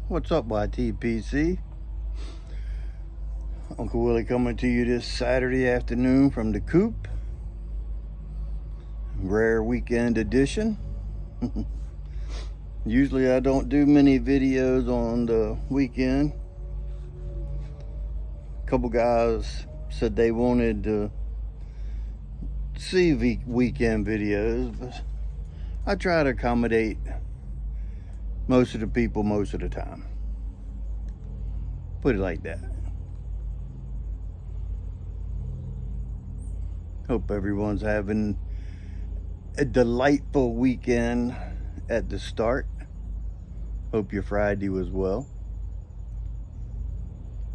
What's up, YTPC? Uncle Willie coming to you this Saturday afternoon from the coop. Rare weekend edition. Usually I don't do many videos on the weekend. A couple guys said they wanted to see weekend videos, but I try to accommodate most of the people most of the time. Put it like that. Hope everyone's having a delightful weekend at the start. Hope your Friday was well.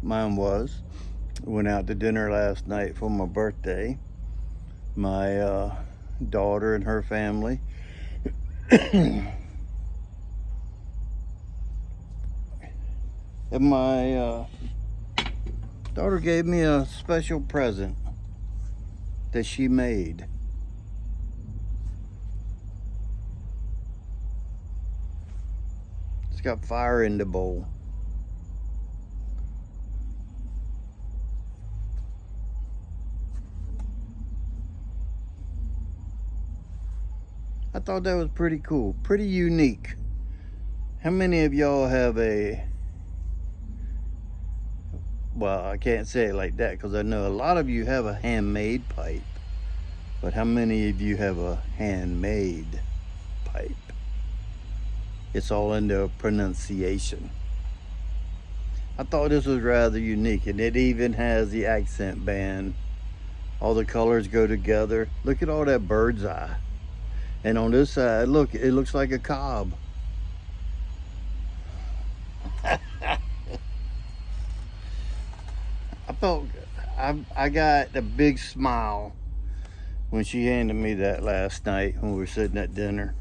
Mine was. Went out to dinner last night for my birthday. My daughter and her family. And my daughter gave me a special present that she made. It's got fire in the bowl. I thought that was pretty cool, pretty unique. How many of y'all have well, I can't say it like that because I know a lot of you have a handmade pipe, but how many of you have a handmade pipe? It's all in the pronunciation. I thought this was rather unique, and it even has the accent band. All the colors go together. Look at all that bird's eye. And on this side, look, it looks like a cob. I got a big smile when she handed me that last night when we were sitting at dinner.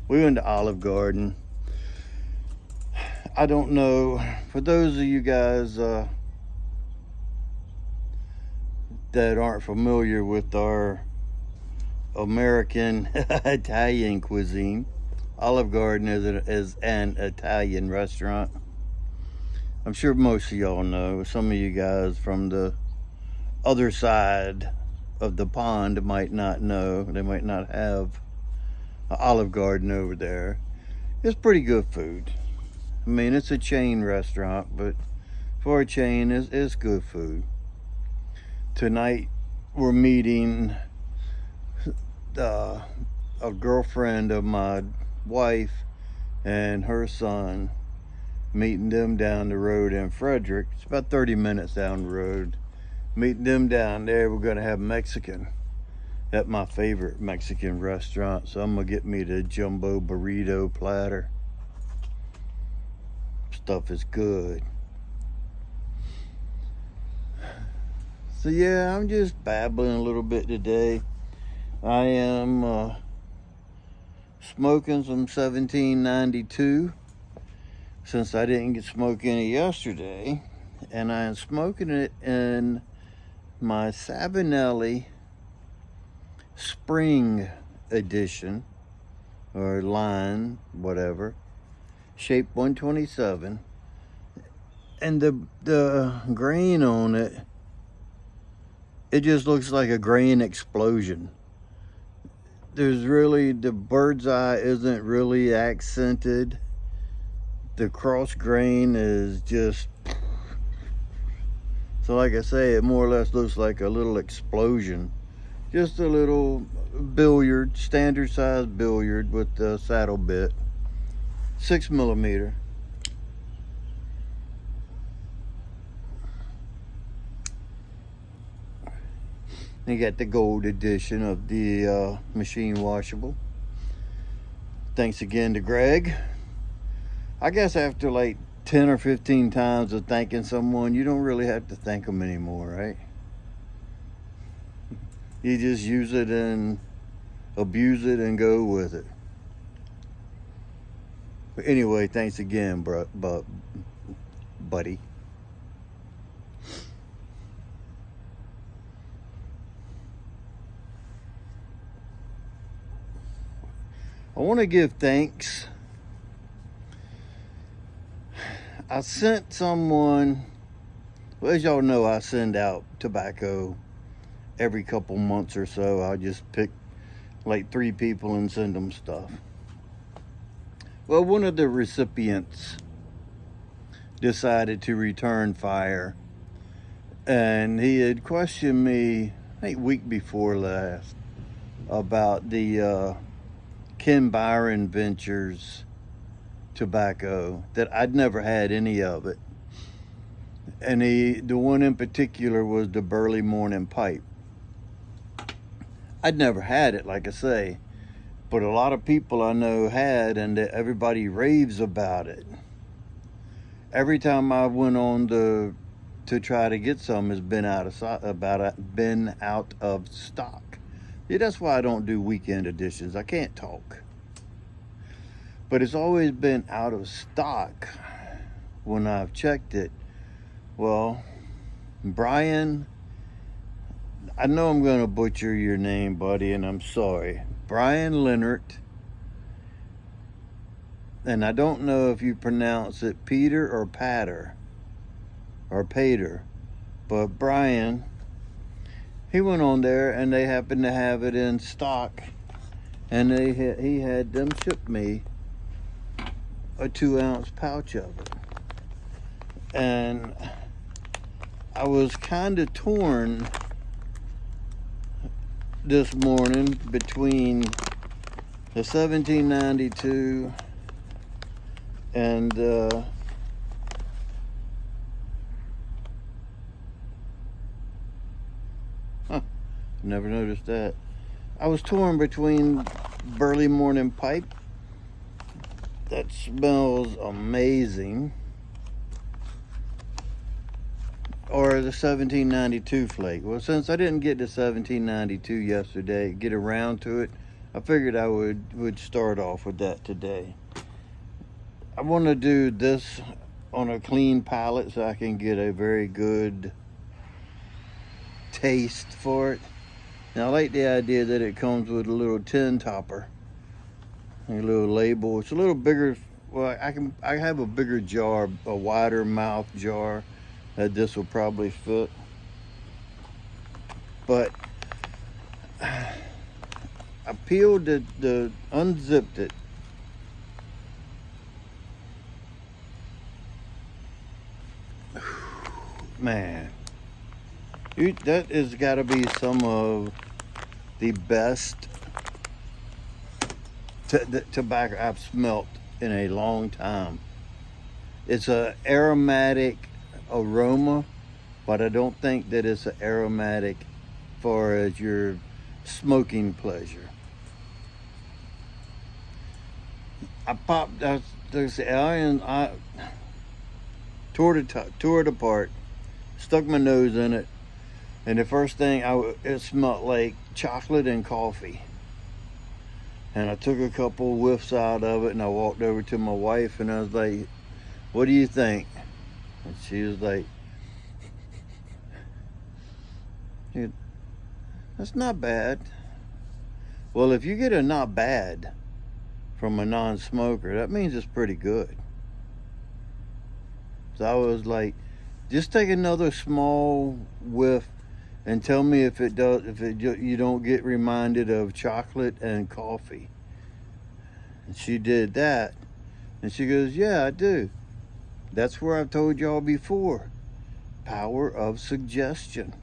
We went to Olive Garden. I don't know, for those of you guys that aren't familiar with our American Italian cuisine, Olive Garden is an Italian restaurant. I'm sure most of y'all know. Some of you guys from the other side of the pond might not know. They might not have an Olive Garden over there. It's pretty good food. I mean, it's a chain restaurant, but for a chain, it's good food. Tonight, we're meeting a girlfriend of my wife and her son, meeting them down the road in Frederick. It's about 30 minutes down the road. Meeting them down there. We're gonna have Mexican at my favorite Mexican restaurant. So I'm gonna get me the jumbo burrito platter. Stuff is good. So yeah, I'm just babbling a little bit today. I am smoking some 1792 since I didn't smoke any yesterday, and I am smoking it in my Savinelli Spring Edition or line, whatever, shape 127, and the grain on it, it just looks like a grain explosion. There's really, the bird's eye isn't really accented. The cross grain is just, so like I say, it more or less looks like a little explosion. Just a little billiard, standard size billiard with the saddle bit. 6mm. You got the gold edition of the machine washable. Thanks again to Greg. I guess after like 10 or 15 times of thanking someone, you don't really have to thank them anymore, right? You just use it and abuse it and go with it. But anyway, thanks again, buddy. I want to give thanks I sent someone, well, as y'all know, I send out tobacco every couple months or so. I'll just pick like 3 people and send them stuff. Well, one of the recipients decided to return fire, and he had questioned me, I think week before last, about the Ken Byron Ventures tobacco, that I'd never had any of it. And the one in particular was the Burley Morning Pipe. I'd never had it, like I say, but a lot of people I know had, and everybody raves about it. Every time I went on to try to get some, it's been out of stock. Yeah, that's why I don't do weekend editions. I can't talk. But it's always been out of stock when I've checked it. Well, Brian, I know I'm going to butcher your name, buddy, and I'm sorry. Brian Leonard. And I don't know if you pronounce it Peter or Pater or Pater, but Brian, he went on there and they happened to have it in stock, and he had them ship me a 2-ounce pouch of it. And I was kind of torn this morning between the 1792 and never noticed that. I was torn between Burley Morning Pipe, that smells amazing, or the 1792 flake. Well, since I didn't get the 1792 yesterday, get around to it, I figured I would start off with that today. I want to do this on a clean palate so I can get a very good taste for it. Now, I like the idea that it comes with a little tin topper, a little label. It's a little bigger. Well, I have a bigger jar, a wider mouth jar that this will probably fit. But I peeled unzipped it. Man, that has got to be some of the best tobacco I've smelt in a long time. It's an aromatic aroma, but I don't think that it's an aromatic far as your smoking pleasure. I tore it apart, stuck my nose in it, and the first thing it smelled like chocolate and coffee. And I took a couple whiffs out of it, and I walked over to my wife and I was like, "What do you think?" And she was like, "That's not bad." Well, if you get a not bad from a non-smoker, that means it's pretty good. So I was like, just take another small whiff and tell me if you don't get reminded of chocolate and coffee. And she did that, and she goes, "Yeah, I do." That's where I've told y'all before. Power of suggestion.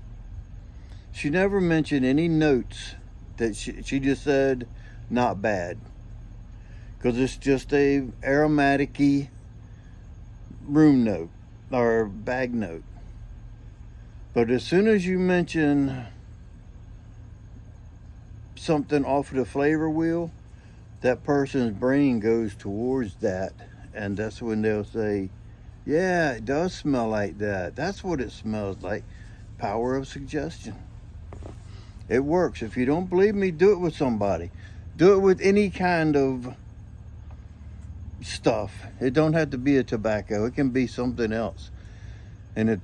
She never mentioned any notes. That she just said, "Not bad," because it's just a aromatic-y room note or bag note. But as soon as you mention something off of the flavor wheel, that person's brain goes towards that, and that's when they'll say, "Yeah, it does smell like that. That's what it smells like." Power of suggestion. It works. If you don't believe me, do it with somebody. Do it with any kind of stuff. It don't have to be a tobacco. It can be something else. And if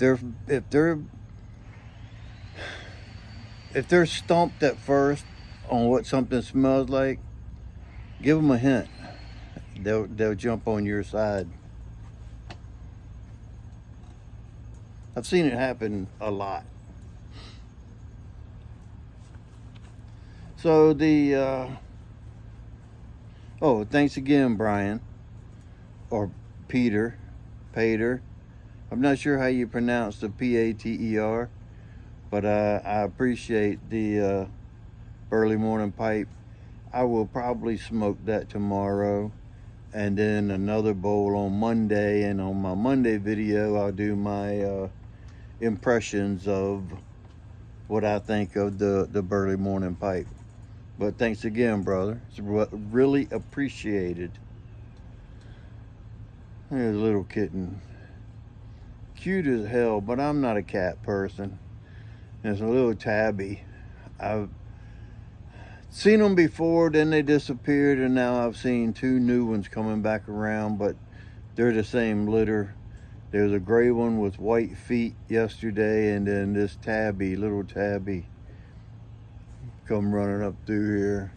they're stumped at first on what something smells like, give them a hint. They'll jump on your side. I've seen it happen a lot. So oh, thanks again, Brian, or Peter. I'm not sure how you pronounce the Pater, but I appreciate the early morning pipe. I will probably smoke that tomorrow, and then another bowl on Monday. And on my Monday video, I'll do my impressions of what I think of the early morning pipe. But thanks again, brother. It's really appreciated. There's a little kitten. Cute as hell, but I'm not a cat person. There's a little tabby. I've seen them before, then they disappeared, and now I've seen 2 new ones coming back around, but they're the same litter. There's a gray one with white feet yesterday, and then this little tabby, come running up through here.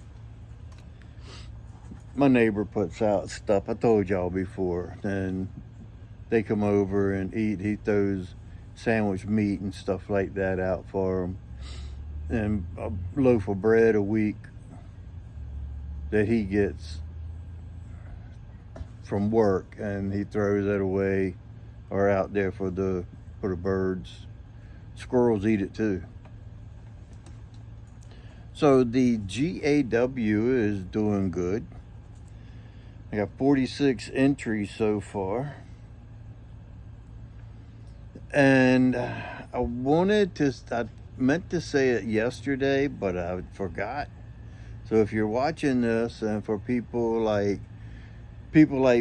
My neighbor puts out stuff, I told y'all before, and they come over and eat. He throws sandwich meat and stuff like that out for them, and a loaf of bread a week that he gets from work, and he throws that away or out there for the birds. Squirrels eat it too. So the GAW is doing good. I got 46 entries so far. And I meant to say it yesterday, but I forgot. So if you're watching this, and for people like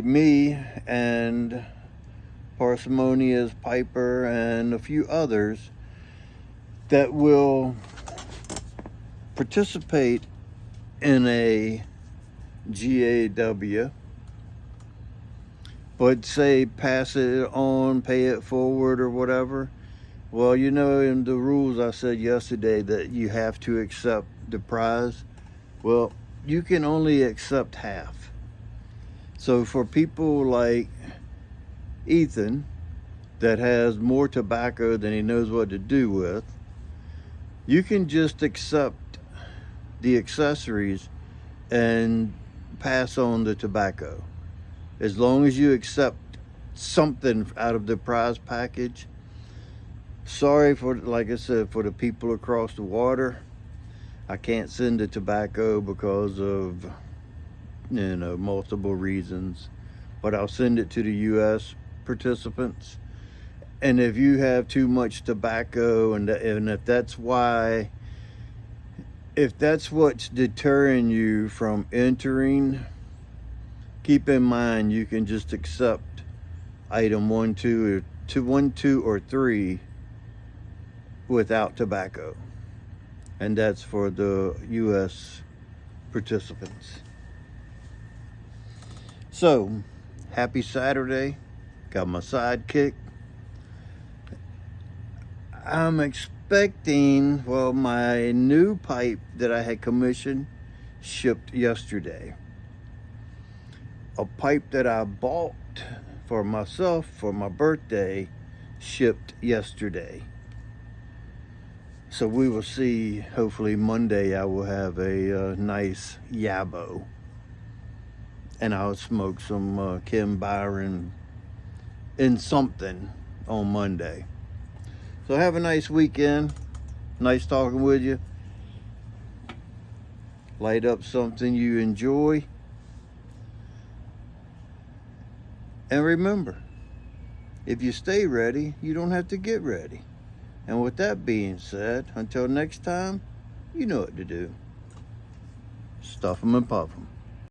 me and Parsimonious Piper and a few others that will participate in a GAW, but say pass it on, pay it forward or whatever. Well, you know, in the rules I said yesterday that you have to accept the prize. Well, you can only accept half. So for people like Ethan that has more tobacco than he knows what to do with, you can just accept the accessories and pass on the tobacco. As long as you accept something out of the prize package. Sorry for, like I said, for the people across the water. I can't send the tobacco because of, you know, multiple reasons, but I'll send it to the US participants. And if you have too much tobacco, and if that's what's deterring you from entering, keep in mind you can just accept item 1, 2, or 3 without tobacco, and that's for the US participants. So happy Saturday. Got my sidekick. I'm expecting, well, my new pipe that I had commissioned shipped yesterday. A pipe that I bought for myself for my birthday shipped yesterday. So we will see. Hopefully Monday I will have a nice yabo, and I'll smoke some Kim Byron in something on Monday. So have a nice weekend. Nice talking with you. Light up something you enjoy. And remember, if you stay ready, you don't have to get ready. And with that being said, until next time, you know what to do. Stuff 'em and puff 'em.